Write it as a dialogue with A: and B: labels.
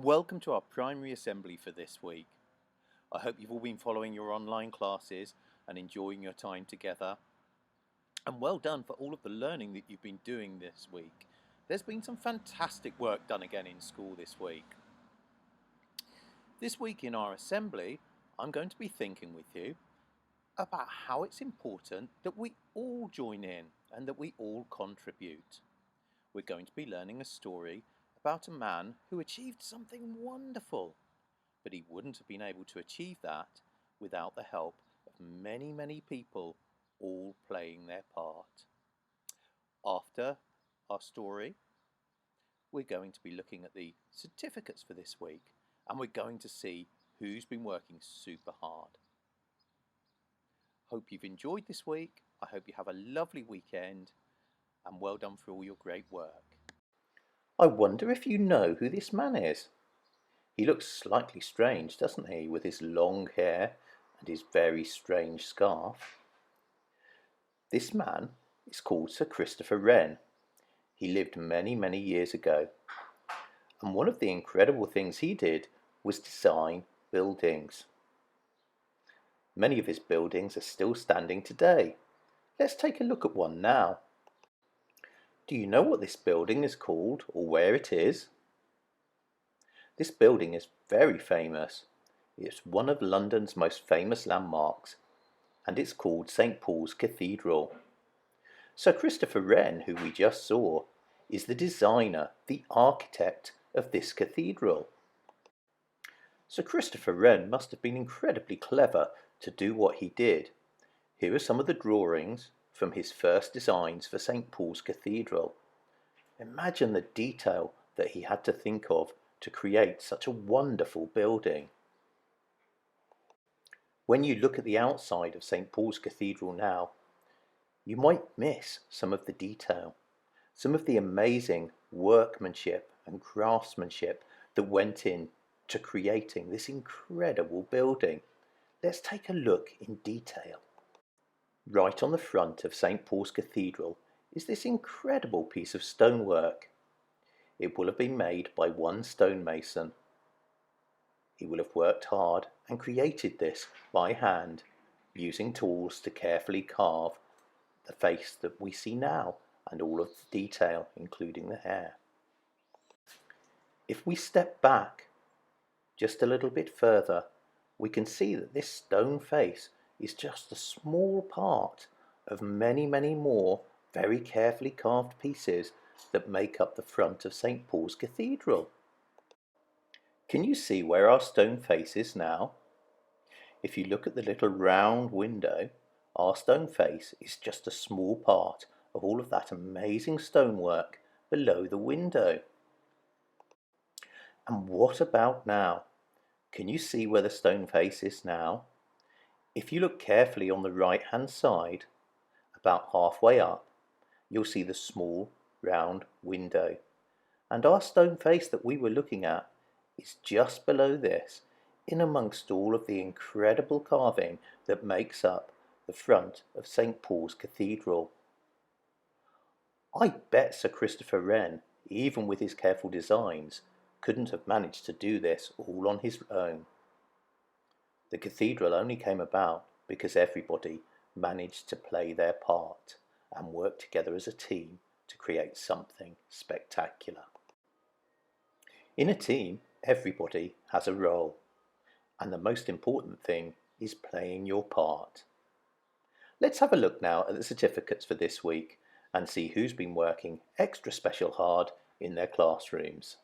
A: and welcome to our primary assembly for this week. I hope you've all been following your online classes and enjoying your time together. And well done for all of the learning that you've been doing this week. There's been some fantastic work done again in school this week. This week in our assembly, I'm going to be thinking with you about how it's important that we all join in and that we all contribute. We're going to be learning a story about a man who achieved something wonderful, but he wouldn't have been able to achieve that without the help of many, many people all playing their part. After our story, we're going to be looking at the certificates for this week, and we're going to see who's been working super hard. Hope you've enjoyed this week. I hope you have a lovely weekend, and well done for all your great work. I wonder if you know who this man is. He looks slightly strange, doesn't he, with his long hair and his very strange scarf. This man is called Sir Christopher Wren. He lived many, many years ago. And one of the incredible things he did was design buildings. Many of his buildings are still standing today. Let's take a look at one now. Do you know what this building is called or where it is? This building is very famous. It's one of London's most famous landmarks, and it's called St. Paul's Cathedral. Sir Christopher Wren, who we just saw, is the designer, the architect of this cathedral. Sir Christopher Wren must have been incredibly clever to do what he did. Here are some of the drawings from his first designs for St. Paul's Cathedral. Imagine the detail that he had to think of to create such a wonderful building. When you look at the outside of St. Paul's Cathedral now, you might miss some of the detail, some of the amazing workmanship and craftsmanship that went in to creating this incredible building. Let's take a look in detail. Right on the front of St. Paul's Cathedral is this incredible piece of stonework. It will have been made by one stonemason. He will have worked hard and created this by hand, using tools to carefully carve the face that we see now and all of the detail, including the hair. If we step back just a little bit further, we can see that this stone face is just a small part of many, many more very carefully carved pieces that make up the front of St. Paul's Cathedral. Can you see where our stone face is now? If you look at the little round window, our stone face is just a small part of all of that amazing stonework below the window. And what about now? Can you see where the stone face is now? If you look carefully on the right hand side, about halfway up, you'll see the small round window. And our stone face that we were looking at is just below this, in amongst all of the incredible carving that makes up the front of St. Paul's Cathedral. I bet Sir Christopher Wren, even with his careful designs, couldn't have managed to do this all on his own. The cathedral only came about because everybody managed to play their part and work together as a team to create something spectacular. In a team, everybody has a role, and the most important thing is playing your part. Let's have a look now at the certificates for this week and see who's been working extra special hard in their classrooms.